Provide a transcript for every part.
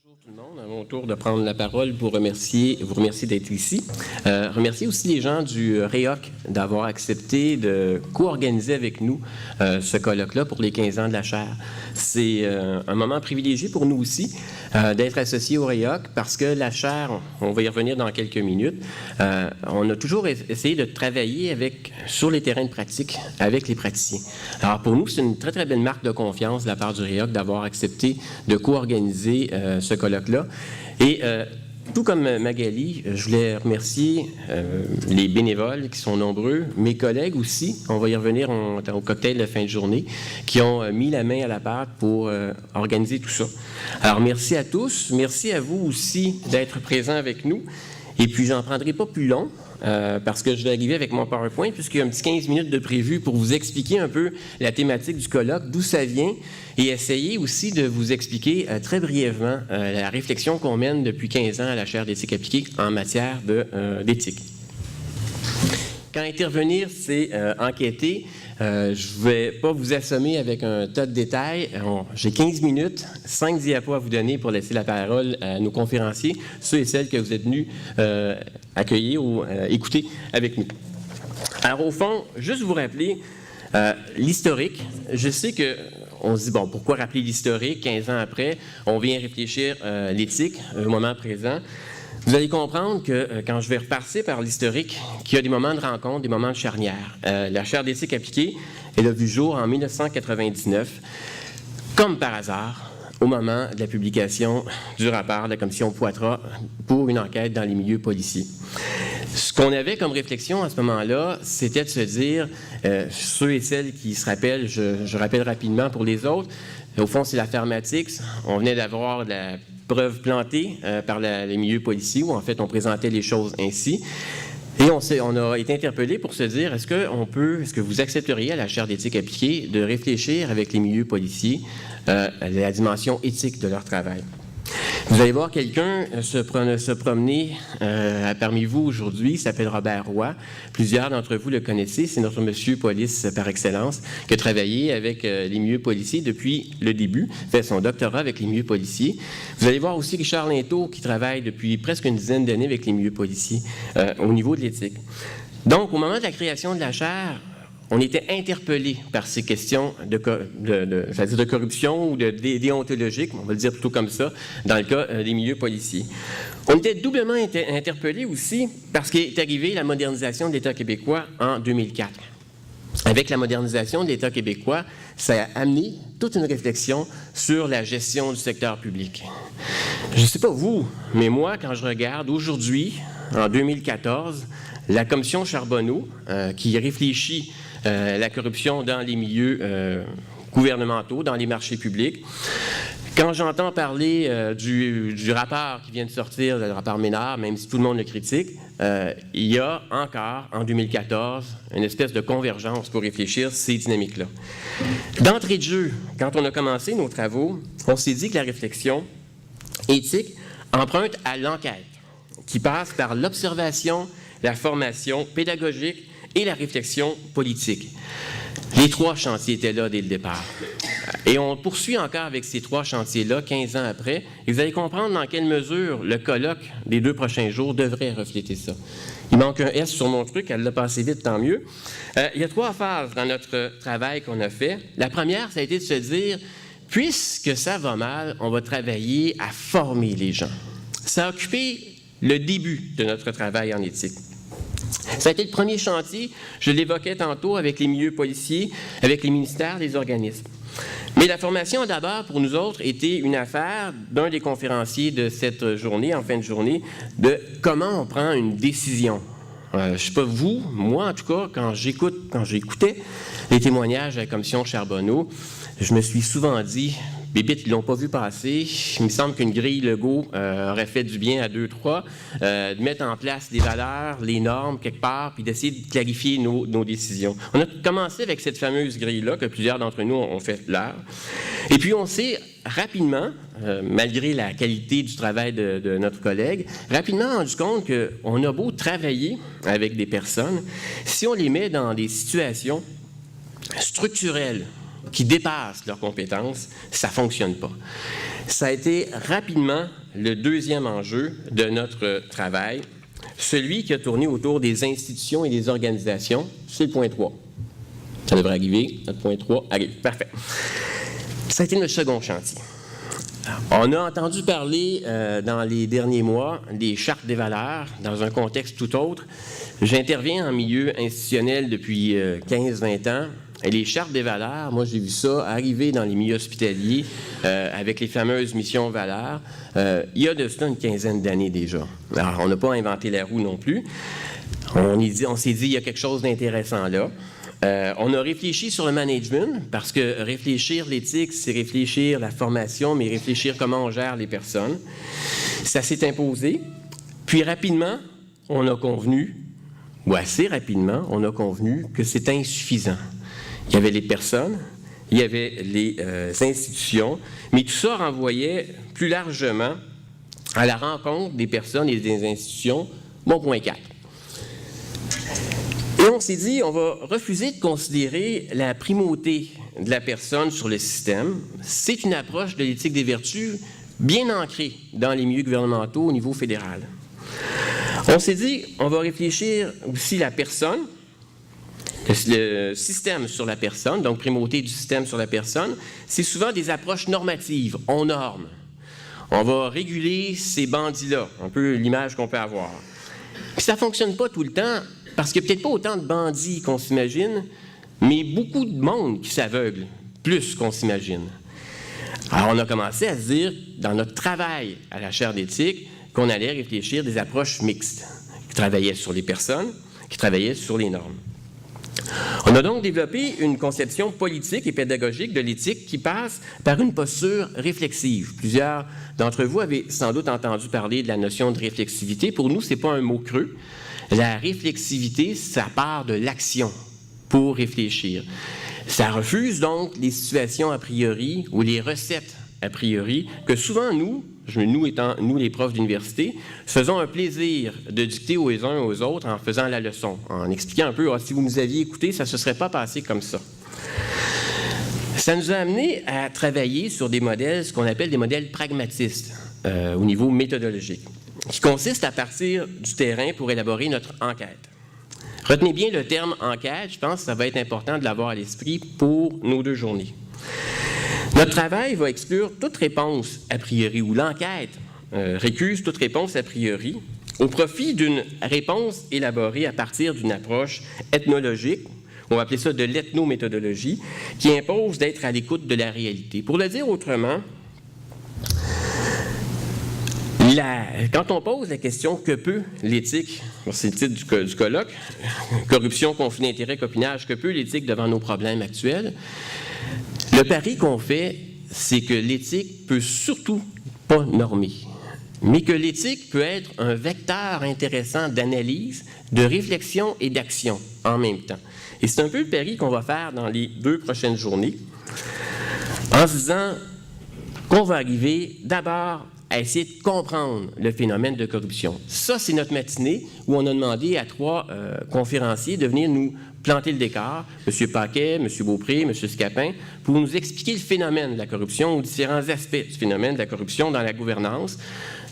Bonjour tout le monde, à mon tour de prendre la parole pour vous remercier d'être ici. Remercier aussi les gens du REOC d'avoir accepté de co-organiser avec nous ce colloque-là pour les 15 ans de la chaire. C'est un moment privilégié pour nous aussi d'être associés au REOC parce que la chaire, on va y revenir dans quelques minutes, on a toujours essayé de travailler sur les terrains de pratique avec les praticiens. Alors pour nous, c'est une très très belle marque de confiance de la part du REOC d'avoir accepté de co-organiser ce colloque-là. Et tout comme Magali, je voulais remercier les bénévoles qui sont nombreux, mes collègues aussi, on va y revenir au cocktail de fin de journée, qui ont mis la main à la pâte pour organiser tout ça. Alors merci à tous, merci à vous aussi d'être présents avec nous. Et puis j'en prendrai pas plus long. Parce que je vais arriver avec mon PowerPoint, puisqu'il y a un petit 15 minutes de prévu pour vous expliquer un peu la thématique du colloque, d'où ça vient, et essayer aussi de vous expliquer très brièvement la réflexion qu'on mène depuis 15 ans à la chaire d'éthique appliquée en matière d'éthique. Quand intervenir, c'est enquêter. Je ne vais pas vous assommer avec un tas de détails. J'ai 15 minutes, 5 diapos à vous donner pour laisser la parole à nos conférenciers, ceux et celles que vous êtes venus accueillir ou écouter avec nous. Alors au fond, juste vous rappeler l'historique. Je sais qu'on se dit, bon, pourquoi rappeler l'historique 15 ans après? On vient réfléchir l'éthique au moment présent. Vous allez comprendre que quand je vais repasser par l'historique, qu'il y a des moments de rencontre, des moments de charnière. La chaire d'éthique appliquée, elle a vu jour en 1999, comme par hasard, au moment de la publication du rapport de la commission Poitras pour une enquête dans les milieux policiers. Ce qu'on avait comme réflexion à ce moment-là, c'était de se dire, ceux et celles qui se rappellent, je rappelle rapidement pour les autres, au fond, c'est l'affaire Matix. On venait d'avoir la preuve plantée par les milieux policiers, où en fait on présentait les choses ainsi. Et on a été interpellé pour se dire, est-ce que vous accepteriez à la chaire d'éthique appliquée de réfléchir avec les milieux policiers à la dimension éthique de leur travail? Vous allez voir quelqu'un se promener parmi vous aujourd'hui, il s'appelle Robert Roy. Plusieurs d'entre vous le connaissez, c'est notre monsieur police par excellence, qui a travaillé avec les milieux policiers depuis le début, fait son doctorat avec les milieux policiers. Vous allez voir aussi Richard Linteau, qui travaille depuis presque une dizaine d'années avec les milieux policiers au niveau de l'éthique. Donc, au moment de la création de la chaire, on était interpellé par ces questions de corruption ou de déontologique, on va le dire plutôt comme ça, dans le cas des milieux policiers. On était doublement interpellé aussi parce qu'est arrivée la modernisation de l'État québécois en 2004. Avec la modernisation de l'État québécois, ça a amené toute une réflexion sur la gestion du secteur public. Je ne sais pas vous, mais moi, quand je regarde aujourd'hui, en 2014, la commission Charbonneau, qui réfléchit la corruption dans les milieux gouvernementaux, dans les marchés publics. Quand j'entends parler du rapport qui vient de sortir, le rapport Ménard, même si tout le monde le critique, il y a encore, en 2014, une espèce de convergence pour réfléchir ces dynamiques-là. D'entrée de jeu, quand on a commencé nos travaux, on s'est dit que la réflexion éthique emprunte à l'enquête, qui passe par l'observation, la formation pédagogique et la réflexion politique. Les trois chantiers étaient là dès le départ. Et on poursuit encore avec ces trois chantiers-là 15 ans après. Et vous allez comprendre dans quelle mesure le colloque des 2 prochains jours devrait refléter ça. Il manque un S sur mon truc, elle l'a passé vite, tant mieux. Il y a 3 phases dans notre travail qu'on a fait. La première, ça a été de se dire, puisque ça va mal, on va travailler à former les gens. Ça a occupé le début de notre travail en éthique. Ça a été le premier chantier, je l'évoquais tantôt, avec les milieux policiers, avec les ministères, les organismes. Mais la formation, d'abord, pour nous autres, était une affaire d'un des conférenciers de cette journée, en fin de journée, de comment on prend une décision. Je ne sais pas vous, moi en tout cas, quand j'écoutais les témoignages de la commission Charbonneau, je me suis souvent dit, Bébites, ils ne l'ont pas vu passer. Il me semble qu'une grille Legault aurait fait du bien à 2-3, de mettre en place les valeurs, les normes quelque part, puis d'essayer de clarifier nos décisions. On a commencé avec cette fameuse grille-là, que plusieurs d'entre nous ont fait l'heure. Et puis on s'est rapidement, malgré la qualité du travail de notre collègue, rapidement rendu compte qu'on a beau travailler avec des personnes, si on les met dans des situations structurelles, qui dépassent leurs compétences, ça ne fonctionne pas. Ça a été rapidement le deuxième enjeu de notre travail, celui qui a tourné autour des institutions et des organisations. C'est le point 3. Ça devrait arriver. Notre point 3 arrive. Parfait. Ça a été notre second chantier. On a entendu parler dans les derniers mois des chartes des valeurs dans un contexte tout autre. J'interviens en milieu institutionnel depuis 15-20 ans. Et les chartes des valeurs, moi j'ai vu ça arriver dans les milieux hospitaliers avec les fameuses missions valeurs. Il y a de cela une quinzaine d'années déjà. Alors on n'a pas inventé la roue non plus. On s'est dit il y a quelque chose d'intéressant là. On a réfléchi sur le management, parce que réfléchir l'éthique, c'est réfléchir la formation, mais réfléchir comment on gère les personnes. Ça s'est imposé. Puis rapidement, on a convenu, ou assez rapidement, on a convenu que c'était insuffisant. Il y avait les personnes, il y avait les institutions, mais tout ça renvoyait plus largement à la rencontre des personnes et des institutions. Bon point 4. Et on s'est dit, on va refuser de considérer la primauté de la personne sur le système. C'est une approche de l'éthique des vertus bien ancrée dans les milieux gouvernementaux au niveau fédéral. On s'est dit, on va réfléchir aussi la personne, le système sur la personne, donc primauté du système sur la personne. C'est souvent des approches normatives, on norme. On va réguler ces bandits-là, un peu l'image qu'on peut avoir. Puis ça ne fonctionne pas tout le temps, parce qu'il n'y a peut-être pas autant de bandits qu'on s'imagine, mais beaucoup de monde qui s'aveugle, plus qu'on s'imagine. Alors, on a commencé à se dire, dans notre travail à la chaire d'éthique, qu'on allait réfléchir des approches mixtes, qui travaillaient sur les personnes, qui travaillaient sur les normes. On a donc développé une conception politique et pédagogique de l'éthique qui passe par une posture réflexive. Plusieurs d'entre vous avez sans doute entendu parler de la notion de réflexivité. Pour nous, ce n'est pas un mot creux. La réflexivité, ça part de l'action pour réfléchir. Ça refuse donc les situations a priori ou les recettes a priori que souvent nous étant nous les profs d'université, faisons un plaisir de dicter aux uns aux autres en faisant la leçon, en expliquant un peu si vous nous aviez écouté, ça ne se serait pas passé comme ça. Ça nous a amené à travailler sur des modèles, ce qu'on appelle des modèles pragmatistes au niveau méthodologique, qui consiste à partir du terrain pour élaborer notre enquête. Retenez bien le terme « enquête », je pense que ça va être important de l'avoir à l'esprit pour nos 2 journées. Notre travail va exclure toute réponse a priori, ou l'enquête récuse toute réponse a priori, au profit d'une réponse élaborée à partir d'une approche ethnologique, on va appeler ça de l'ethnométhodologie, qui impose d'être à l'écoute de la réalité. Pour le dire autrement, quand on pose la question « Que peut l'éthique ?» c'est le titre du colloque, « Corruption, conflit d'intérêts, copinage, que peut l'éthique devant nos problèmes actuels ?» Le pari qu'on fait, c'est que l'éthique peut surtout pas normer, mais que l'éthique peut être un vecteur intéressant d'analyse, de réflexion et d'action en même temps. Et c'est un peu le pari qu'on va faire dans les 2 prochaines journées, en se disant qu'on va arriver d'abord à essayer de comprendre le phénomène de corruption. Ça, c'est notre matinée où on a demandé à 3 conférenciers de venir nous planter le décor, M. Paquet, M. Beaupré, M. Scapin, pour nous expliquer le phénomène de la corruption ou différents aspects du phénomène de la corruption dans la gouvernance,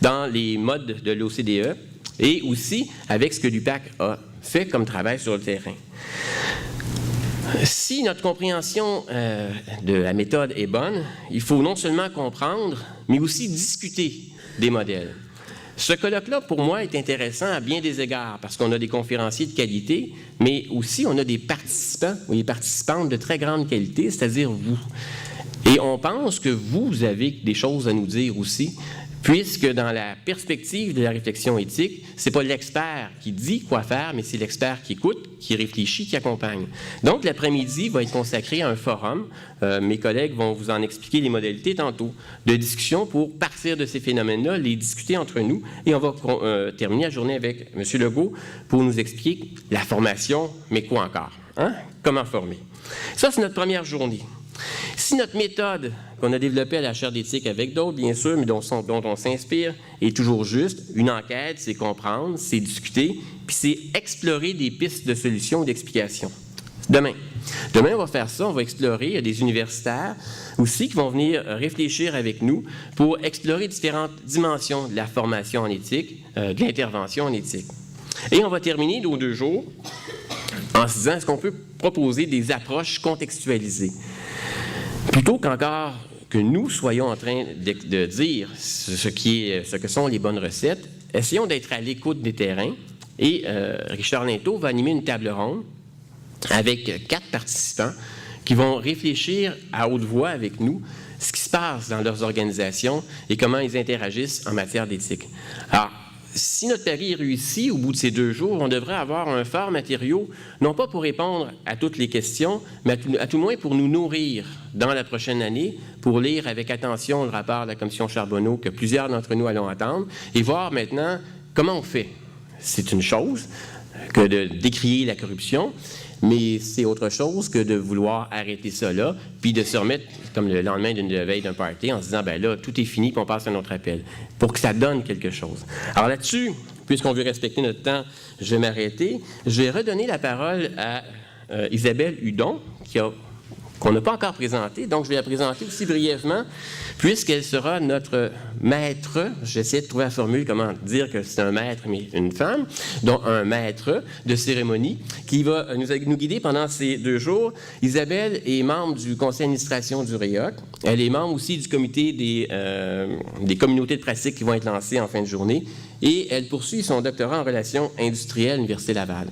dans les modes de l'OCDE et aussi avec ce que l'UPAC a fait comme travail sur le terrain. Si notre compréhension de la méthode est bonne, il faut non seulement comprendre, mais aussi discuter des modèles. Ce colloque-là, pour moi, est intéressant à bien des égards, parce qu'on a des conférenciers de qualité, mais aussi on a des participants ou des participantes de très grande qualité, c'est-à-dire vous. Et on pense que vous avez des choses à nous dire aussi, puisque dans la perspective de la réflexion éthique, ce n'est pas l'expert qui dit quoi faire, mais c'est l'expert qui écoute, qui réfléchit, qui accompagne. Donc, l'après-midi va être consacré à un forum. Mes collègues vont vous en expliquer les modalités tantôt, de discussion pour partir de ces phénomènes-là, les discuter entre nous. Et on va terminer la journée avec M. Legault pour nous expliquer la formation, mais quoi encore? Hein? Comment former? Ça, c'est notre première journée. Si notre méthode qu'on a développée à la chaire d'éthique avec d'autres, bien sûr, mais dont on s'inspire, est toujours juste, une enquête, c'est comprendre, c'est discuter, puis c'est explorer des pistes de solutions ou d'explications. Demain, on va faire ça, on va explorer. Il y a des universitaires aussi qui vont venir réfléchir avec nous pour explorer différentes dimensions de la formation en éthique, de l'intervention en éthique. Et on va terminer nos 2 jours en se disant, est-ce qu'on peut proposer des approches contextualisées? Plutôt qu'encore que nous soyons en train de dire ce que sont les bonnes recettes, essayons d'être à l'écoute des terrains. Et Richard Linteau va animer une table ronde avec 4 participants qui vont réfléchir à haute voix avec nous ce qui se passe dans leurs organisations et comment ils interagissent en matière d'éthique. Alors, si notre pari réussit au bout de ces 2 jours, on devrait avoir un fort matériau, non pas pour répondre à toutes les questions, mais à tout le moins pour nous nourrir dans la prochaine année, pour lire avec attention le rapport de la Commission Charbonneau que plusieurs d'entre nous allons attendre et voir maintenant comment on fait. C'est une chose que de décrier la corruption, mais c'est autre chose que de vouloir arrêter ça là, puis de se remettre, comme le lendemain d'une veille d'un party, en se disant, ben là, tout est fini, puis on passe à un autre appel, pour que ça donne quelque chose. Alors là-dessus, puisqu'on veut respecter notre temps, je vais m'arrêter. Je vais redonner la parole à Isabelle Hudon, qu'on n'a pas encore présentée, donc je vais la présenter aussi brièvement, puisqu'elle sera notre maître, j'essaie de trouver la formule, comment dire que c'est un maître, mais une femme, donc un maître de cérémonie, qui va nous guider pendant ces 2 jours. Isabelle est membre du conseil d'administration du REOC, elle est membre aussi du comité des communautés de pratique qui vont être lancées en fin de journée, et elle poursuit son doctorat en relations industrielles à l'Université Laval.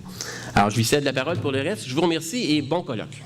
Alors, je lui cède la parole pour le reste. Je vous remercie et bon colloque.